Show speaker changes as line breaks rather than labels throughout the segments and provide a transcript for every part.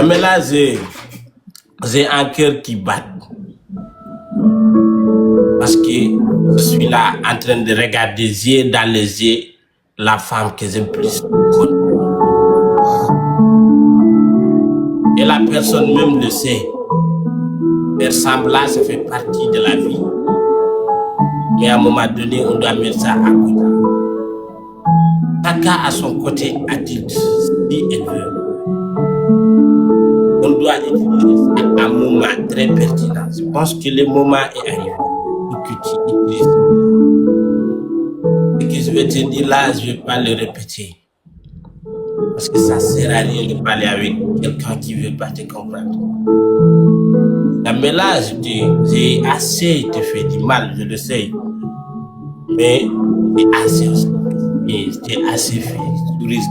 Mais là, j'ai un cœur qui bat. Parce que je suis là en train de regarder yeux dans les yeux la femme que j'aime plus. Et la personne même le sait. Faire semblant, ça fait partie de la vie. Mais à un moment donné, on doit mettre ça à côté. Chacun à son côté adulte, si elle veut. On doit utiliser ça à un moment très pertinent. Je pense que le moment est arrivé pour que tu utilises. Ce que je vais te dire là, je ne vais pas le répéter. Parce que ça ne sert à rien de parler avec quelqu'un qui ne veut pas te comprendre. Mais là, j'ai assez te fait du mal, je le sais. Mais j'ai assez fait.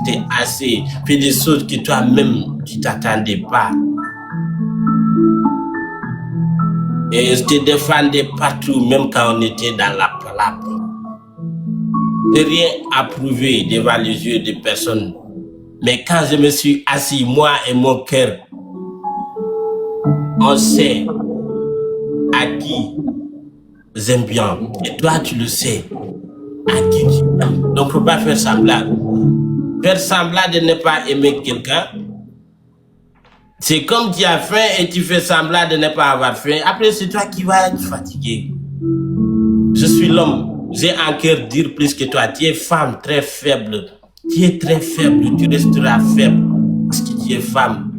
T'es assez fait des choses que toi-même, tu ne t'attendais pas. Et je te défendais partout, même quand on était dans la plaque. Je n'ai rien approuvé devant les yeux des personnes. Mais quand je me suis assis, moi et mon cœur, on sait à qui j'aime bien. Et toi, tu le sais à qui tu aimes. Donc, il ne faut pas faire semblant. Faire semblant de ne pas aimer quelqu'un, c'est comme tu as faim et tu fais semblant de ne pas avoir faim. Après, c'est toi qui vas être fatigué. Je suis l'homme. J'ai un cœur dur plus que toi. Tu es femme très faible. Tu es très faible. Tu resteras faible parce que tu es femme.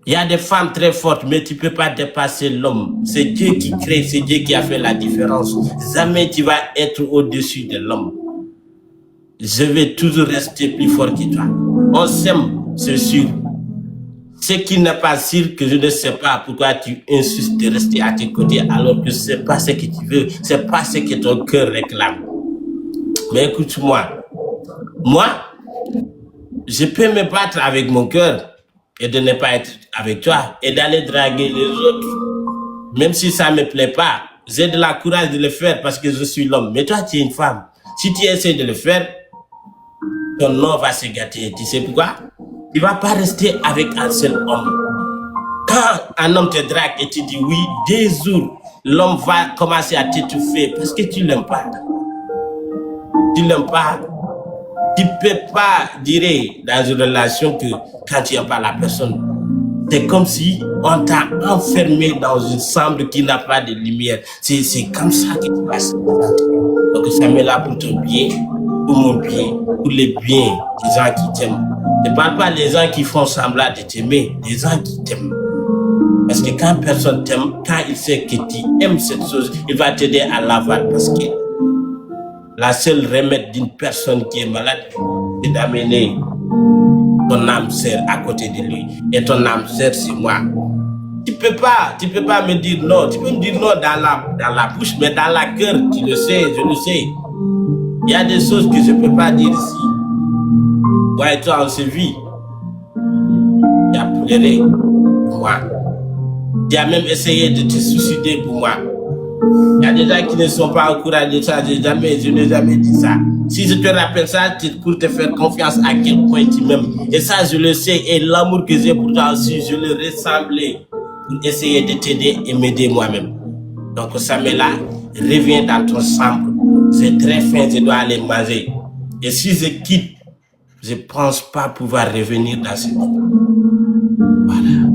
Il y a des femmes très fortes, mais tu ne peux pas dépasser l'homme. C'est Dieu qui crée, c'est Dieu qui a fait la différence. Jamais tu vas être au-dessus de l'homme. Je vais toujours rester plus fort que toi. On s'aime, c'est sûr. Ce qui n'est pas sûr, que je ne sais pas pourquoi tu insistes de rester à tes côtés alors que ce n'est pas ce que tu veux, ce n'est pas ce que ton cœur réclame. Mais écoute-moi, moi, je peux me battre avec mon cœur et de ne pas être avec toi et d'aller draguer les autres. Même si ça ne me plaît pas, j'ai de la courage de le faire parce que je suis l'homme. Mais toi, tu es une femme. Si tu essaies de le faire, ton nom va se gâter. Tu sais pourquoi? Tu ne vas pas rester avec un seul homme. Quand un homme te drague et tu dis oui, 2 jours, l'homme va commencer à t'étouffer parce que tu ne l'aimes pas. Tu ne l'aimes pas. Tu ne peux pas dire dans une relation que quand tu n'aimes pas la personne, c'est comme si on t'a enfermé dans une chambre qui n'a pas de lumière. C'est comme ça que tu vas se sentir. Donc ça met là pour ton bien, pour mon bien, pour les biens des gens qui t'aiment. Ne parle pas des gens qui font semblant de t'aimer, des gens qui t'aiment. Parce que quand personne t'aime, quand il sait que tu aimes cette chose, il va t'aider à l'avoir. Parce que la seule remède d'une personne qui est malade, c'est d'amener ton âme sœur à côté de lui. Et ton âme sœur, c'est moi. Tu peux pas me dire non. Tu peux me dire non dans la bouche, mais dans la cœur, tu le sais, je le sais. Il y a des choses que je ne peux pas dire ici. Moi et toi, on se vit. Tu as pleuré pour moi. Tu as même essayé de te suicider pour moi. Il y a des gens qui ne sont pas au courant de ça. Je n'ai jamais dit ça. Si je te rappelle ça, c'est pour te faire confiance à quel point tu m'aimes. Et ça, je le sais. Et l'amour que j'ai pour toi aussi, je le ressemblais pour essayer de t'aider et m'aider moi-même. Donc, Samela, reviens dans ton chambre. C'est très faim, je dois aller manger. Et si je quitte, je ne pense pas pouvoir revenir dans ce monde. Voilà.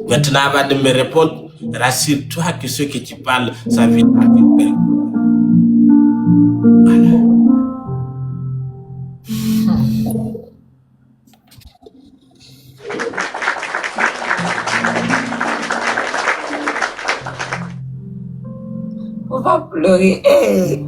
Maintenant, avant de me répondre, rassure-toi que ce que tu parles, ça vient avec moi. Voilà.
On va pleurer. Hey.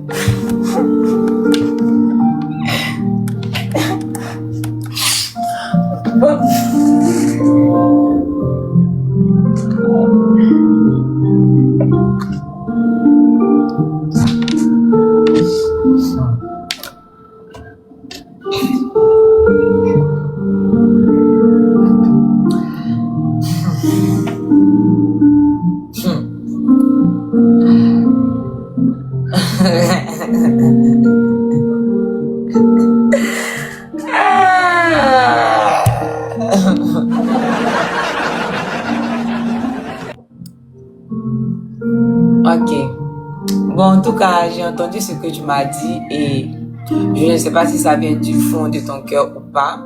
tout cas, j'ai entendu ce que tu m'as dit et je ne sais pas si ça vient du fond de ton cœur ou pas,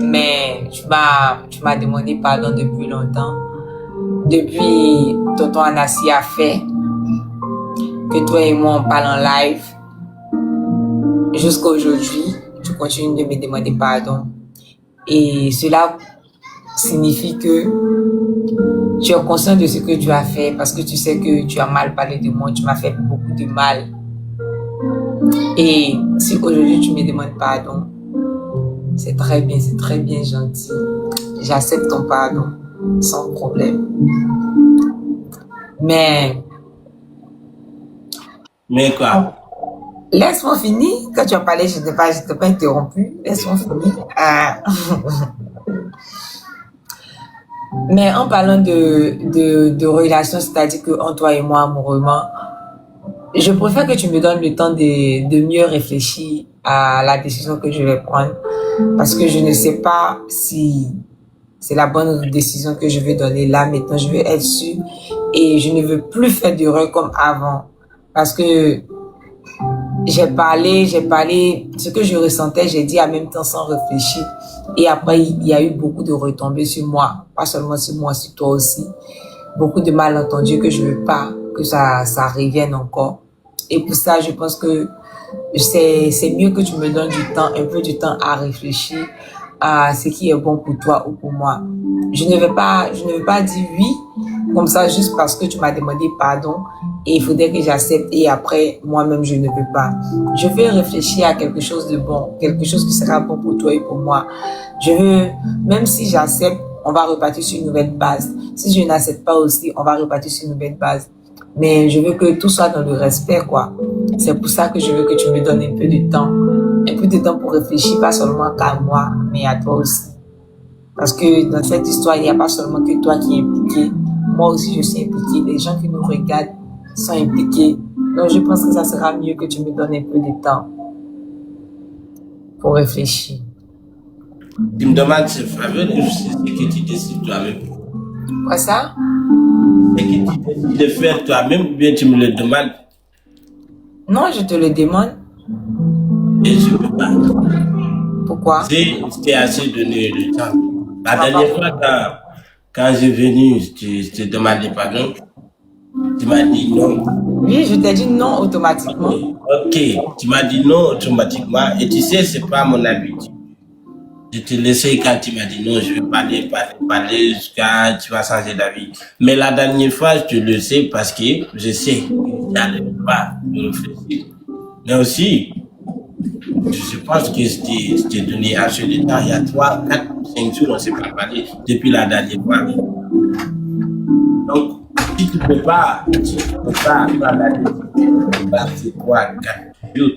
mais tu m'as demandé pardon depuis longtemps. Depuis tonton Anassi a fait que toi et moi on parle en live jusqu'à aujourd'hui, tu continues de me demander pardon. Et cela signifie que tu es conscient de ce que tu as fait parce que tu sais que tu as mal parlé de moi, tu m'as fait beaucoup de mal. Et si aujourd'hui tu me demandes pardon, c'est très bien gentil. J'accepte ton pardon sans problème. Mais
quoi?
Laisse-moi finir. Quand tu as parlé, je ne t'ai pas interrompu. Laisse-moi finir. Mais en parlant de relation, c'est-à-dire que entre toi et moi, amoureusement, je préfère que tu me donnes le temps de mieux réfléchir à la décision que je vais prendre. Parce que je ne sais pas si c'est la bonne décision que je vais donner là. Maintenant, je veux être sûre. Et je ne veux plus faire d'erreur comme avant. Parce que j'ai parlé, ce que je ressentais, j'ai dit en même temps sans réfléchir. Et après, il y a eu beaucoup de retombées sur moi. Pas seulement sur moi, sur toi aussi. Beaucoup de malentendus que je veux pas que ça revienne encore. Et pour ça, je pense que c'est mieux que tu me donnes du temps, un peu du temps à réfléchir à ce qui est bon pour toi ou pour moi. Je ne vais pas dire oui, comme ça, juste parce que tu m'as demandé pardon et il faudrait que j'accepte et après, moi-même, je ne veux pas. Je vais réfléchir à quelque chose de bon, quelque chose qui sera bon pour toi et pour moi. Je veux, même si j'accepte, on va repartir sur une nouvelle base. Si je n'accepte pas aussi, on va repartir sur une nouvelle base. Mais je veux que tout soit dans le respect, quoi. C'est pour ça que je veux que tu me donnes un peu de temps pour réfléchir, pas seulement qu'à moi, mais à toi aussi. Parce que dans cette histoire, il n'y a pas seulement que toi qui es impliqué. Moi aussi, je suis impliqué. Les gens qui nous regardent sont impliqués. Donc, je pense que ça sera mieux que tu me donnes un peu de temps pour réfléchir.
Tu me demandes ce faveur, c'est ce que tu décides toi-même.
Quoi ça?
C'est que tu décides de faire toi-même ou bien tu me le demandes?
Non, je te le demande.
Et je ne peux pas.
Pourquoi?
C'était assez donné le temps. La dernière fois, quand j'ai venu, je te demandais pardon. Tu m'as dit non.
Oui, je t'ai dit non automatiquement.
Ok, tu m'as dit non automatiquement. Et tu sais, c'est pas mon habitude. Je te laissais quand tu m'as dit non, je vais parler jusqu'à tu vas changer d'avis. Mais la dernière fois, je le sais parce que je sais que je n'arrive pas à réfléchir. Mais aussi, je pense que je t'ai donné assez de temps. Il y a 3, 4, 5 jours, on ne s'est pas parlé depuis la dernière fois. Donc, si tu ne peux pas prendre la décision, c'est 3, 4 jours.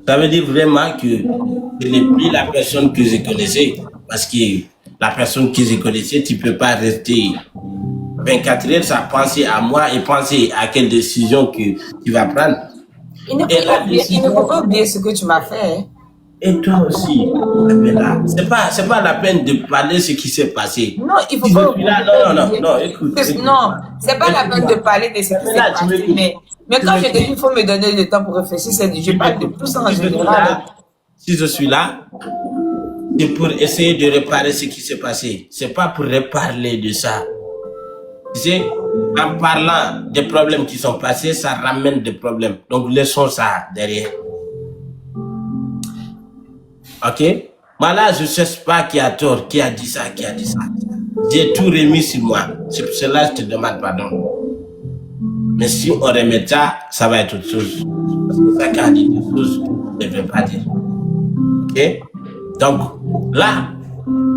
Ça veut dire vraiment que je n'ai plus la personne que je connaissais. Parce que la personne que je connaissais, tu ne peux pas rester 24 heures sans penser à moi et penser à quelle décision que tu vas prendre.
Il ne faut pas oublier ce que tu m'as fait. Hein.
Et toi aussi, c'est pas la peine de parler de ce qui s'est passé.
Non, il faut pas oublier.
Non, écoute.
Non, c'est pas la peine de parler de ce qui s'est passé. Mais quand je te dis qu'il faut me donner le temps pour réfléchir, je parle de tout ça en général.
Si je suis là, c'est pour essayer de réparer ce qui s'est passé. C'est pas pour reparler de ça. Tu sais, en parlant des problèmes qui sont passés, ça ramène des problèmes. Donc, laissons ça derrière. Ok? Moi là, je ne cherche pas qui a tort, qui a dit ça. J'ai tout remis sur moi. C'est pour cela que je te demande pardon. Mais si on remet ça, ça va être autre chose. Parce que ça, quand on dit des choses, on ne devrait pas dire. Ok? Donc, là,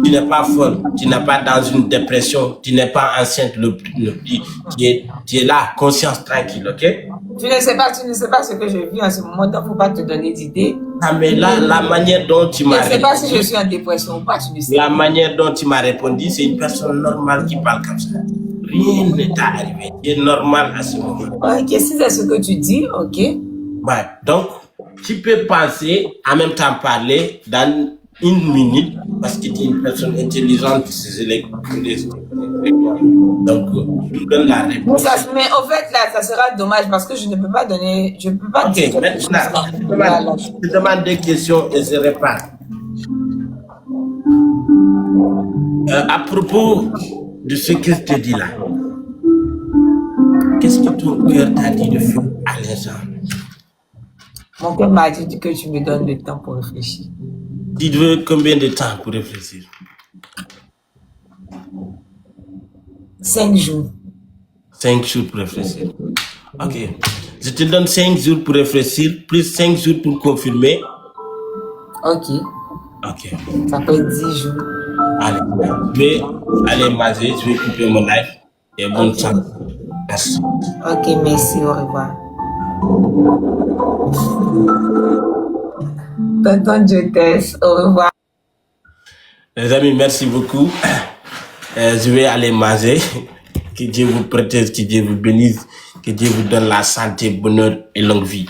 tu n'es pas folle, tu n'es pas dans une dépression, tu n'es pas enceinte, tu es là, conscience tranquille, ok?
Tu ne sais pas ce que je vis en ce moment, donc il ne faut pas te donner d'idées.
Ah, mais là, la manière dont tu m'as répondu.
Je ne sais pas si je suis en dépression ou pas, tu ne sais.
La manière dont tu m'as répondu, c'est une personne normale qui parle comme ça. Rien ne t'a arrivé. Tu es normal à ce moment.
Ok, si c'est ce que tu dis, ok.
Ouais, donc, tu peux penser, en même temps parler, dans une minute parce que tu es une personne intelligente, c'est donc, tu me donnes la réponse.
Mais en fait, là, ça sera dommage parce que je ne peux pas donner, je peux pas
Ok,
dire quelque chose.
maintenant, je te demande 2 questions et je réponds. À propos de ce que je te dis là, qu'est-ce que ton cœur t'a dit de faire à l'instant?
Mon cœur m'a dit que tu me donnes le temps pour réfléchir.
Tu veux combien de temps pour réfléchir?
5 jours.
5 jours pour réfléchir. Ok. Je te donne 5 jours pour réfléchir, plus 5 jours pour confirmer.
Ok.
Ok.
Ça fait 10 jours.
Allez. Je vais aller manger, je vais couper mon live. Et bonne chance. Merci.
Ok, merci, au revoir. Tonton Jotès, au revoir.
Les amis, merci beaucoup. Je vais aller manger. Que Dieu vous protège, que Dieu vous bénisse, que Dieu vous donne la santé, bonheur et longue vie.